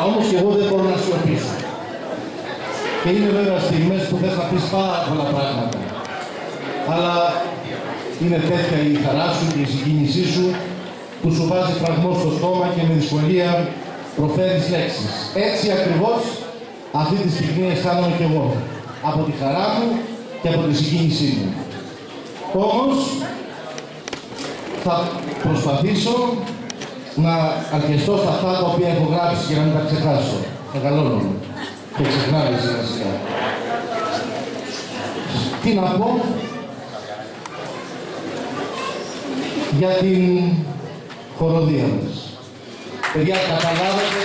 όμως και εγώ δεν μπορώ να σιωπήσω. Και είναι βέβαια στιγμές που θες να πεις πάρα πολλά πράγματα. Αλλά είναι τέτοια η χαρά σου και η συγκίνησή σου που σου βάζει φραγμό στο στόμα και με δυσκολία προφέρεις λέξεις. Έτσι ακριβώς αυτή τη στιγμή αισθάνομαι και εγώ. Από τη χαρά μου και από τη συγκίνησή μου. Όμως θα προσπαθήσω να αρκεστώ στα αυτά τα οποία έχω γράψει και να μην τα ξεχάσω. Μεγαλώνω και ξεχνάμε σιγά σιγά. Τι να πω για την χοροδία μας. Παιδιά, καταλάβετε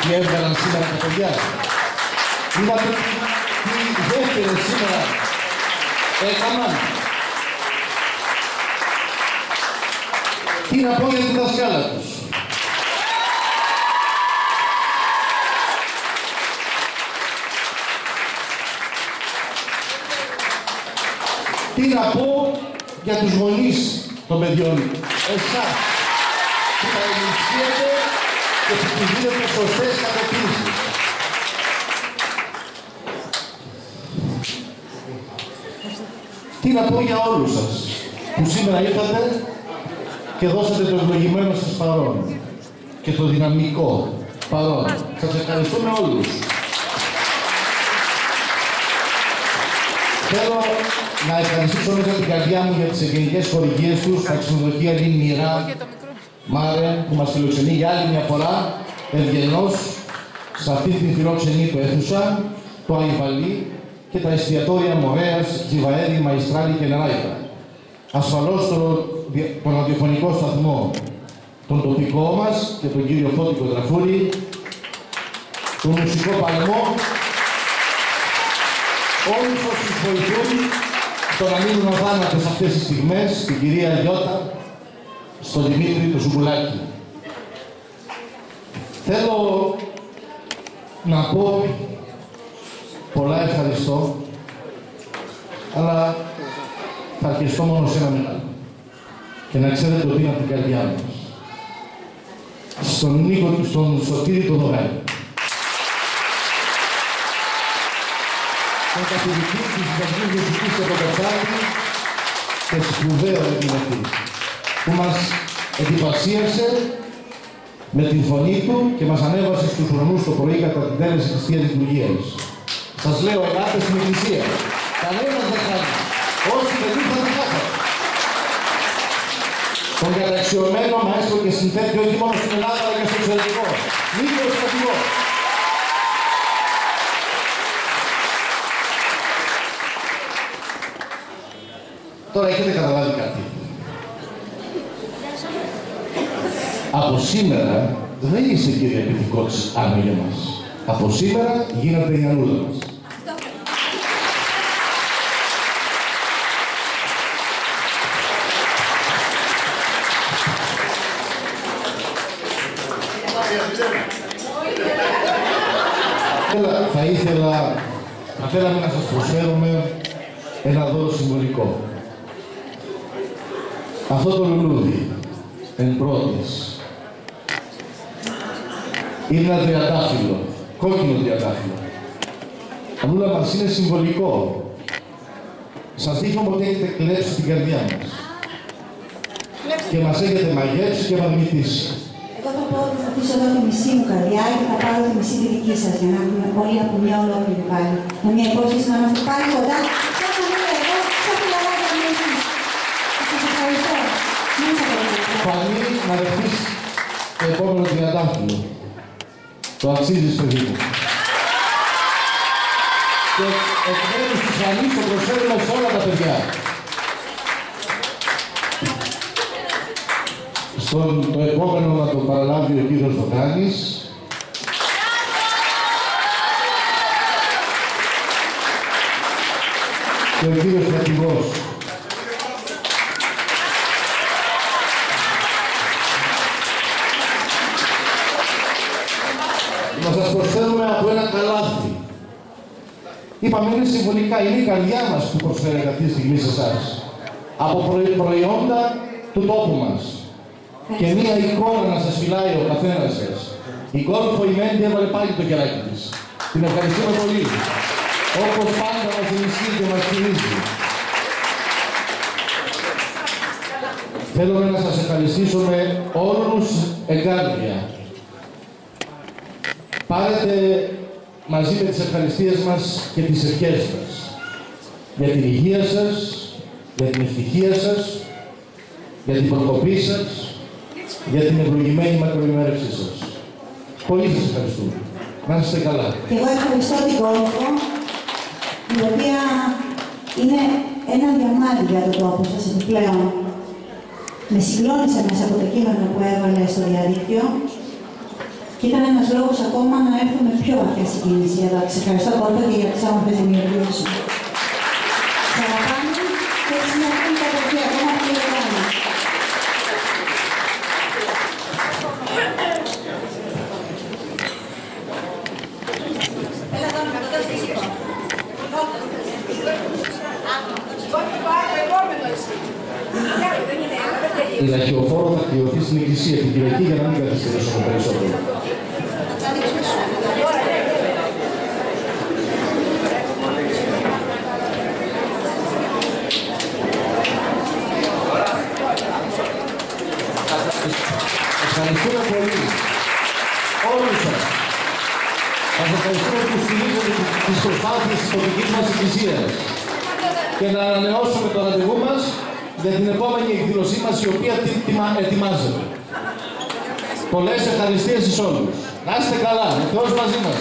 τι έβγαλαν σήμερα τα παιδιά. Είδατε τι δεύτερες σήμερα έκαναν. Τι να πω για την δασκάλα τους. Τι να πω για τους γονείς των παιδιών. Εσάς που τα ενισχύετε και που τους δίνετε σωστές κατευθύνσεις. Τι να πω για όλους σας που σήμερα ήρθατε και δώσατε το ευλογημένο σας παρόν και το δυναμικό παρόν. Σας ευχαριστούμε όλους. Θέλω να ευχαριστήσω μέσα την καρδιά μου για τις ευγενικές χορηγίες τους στα ξενοδοχεία Λιν Μοιρά Μάρε που μας φιλοξενεί για άλλη μια φορά ευγενώς σε αυτή την φιλόξενη του αίθουσα, το Αϊβαλή και τα εστιατόρια Μορέας, Τζιβαέρη, Μαϊστράλη και Νεράικα. Ασφαλώς τον ραδιοφωνικό σταθμό, τον τοπικό μας και τον κύριο Φώτη Κοντραφούρη, τον μουσικό παλμό, όλους όσους βοηθούν στο να μείνουν αδάνατες αυτές τις στιγμές, την κυρία Γιώτα, στον Δημήτρη το Σουκουλάκη. Θέλω να πω πολλά ευχαριστώ, αλλά θα αρκεστώ μόνο σε ένα μεγάλο. Και να ξέρετε ότι είναι από την καρδιά μας. Στον Νίκο, στον Σωτήρη τον Δωγάλη. Τον καθηγητή της Συνταγής Μουσικής από το Τσάκη και σπουδαίο εκμετή, που μας εντυπωσίασε με την φωνή του και μας ανέβασε στους ουρανούς το πρωί κατά την τέλεση της Θείας Λειτουργίας. Σας λέω, ελάτε στην Εκκλησία. Κανένας δεν χάνει. Όσοι παιδί θα δεν χάσατε. Τον καταξιωμένο μαέστρο και συνθέτη όχι μόνο στην Ελλάδα αλλά και στο εξωτερικό. Νίκο Στρατηγό. Τώρα έχετε καταλάβει κάτι. Από σήμερα δεν είστε κύριε Πυθικότης άνω για μας. Από σήμερα γίνατε η Ανούλα μας. Θα ήθελα, θα θέλαμε να σας προσφέρουμε ένα δώρο συμβολικό. Αυτό το λουλούδι, εν πρώτης, είναι ένα τριαντάφυλλο, κόκκινο τριαντάφυλλο. Ανούλα μας είναι συμβολικό. Σας δείχνω ότι έχετε κλέψει την καρδιά μας. Και μας έχετε μαγεύσει και μαγνητήσει. Εγώ θα πω ότι θα αφήσω εδώ τη μισή μου καρδιά και θα πάρω τη μισή τη δική σας για να έχουμε όλοι από μια ολόκληρη πάλι. Με μια υπόσχεση να είμαστε πάλι κοντά. Σας ανούλα εγώ, σας φιλαράκια μου εσείς. Σας ευχαριστώ. Μην θα το Φανή, να δεχτείς το επόμενο τριαντάφυλλο. Το αξίζεις, παιδί μου. Και εκ μέρους της Φανής το προσφέρουμε σε όλα τα παιδιά. Το επόμενο να το παραλάβει ο κύριος Δωγάνης. Και ο κύριος Στρατηγός. Να σας προσφέρουμε από ένα καλάθι. Ή Είπαμε, είναι συμβολικά, είναι η καρδιά μας που προσφέρει αυτή τη στιγμή σε εσάς. Από προϊόντα του τόπου μας. Και μία εικόνα να σας φυλάει ο καθένας σας. Η Γκόλφο η Μέντι έβαλε πάλι το κεράκι της. Την ευχαριστούμε πολύ. Όπως πάντα μας ενισχύει και μας στηρίζει. Θέλουμε να σας ευχαριστήσω με όλους εγκάρδια. Πάρετε μαζί με τις ευχαριστίες μας και τις ευχές μας. Για την υγεία σας, για την ευτυχία σας, για την προκοπή σας, για την ευλογημένη μακροημέρευσή σας. Πολύ σας ευχαριστούμε. Να είστε καλά. Και εγώ ευχαριστώ την Γκόλφο, η οποία είναι ένα διαμάντι για τον τόπο σας επιπλέον. Με συγκλώνησε μέσα από το κείμενο που έβαλε στο διαδίκτυο και ήταν ένας λόγος ακόμα να έρθουμε πιο βαθιά συγκίνηση εδώ. Σε ευχαριστώ πολύ και για τις όμορφες δημιουργίες σου. Σε αγαπάμε και έτσι να έχουμε τα παιδιά ακόμα πιο μεγάλα. Η λαχιοφόρο θα κληρωθεί στην εκκλησία την Κυριακή για να μην καθυστερήσουμε περισσότερο. Ευχαριστούμε πολύ όλους σας. Σας ευχαριστούμε που στηρίζετε τις προσπάθειες της τοπικής μας εκκλησίας και να ανανεώσουμε το ραντεβού μας για την επόμενη εκδήλωσή μας, η οποία ετοιμάζεται. Πολλές ευχαριστίες σε όλους. Να είστε καλά, ο Θεός μαζί μας.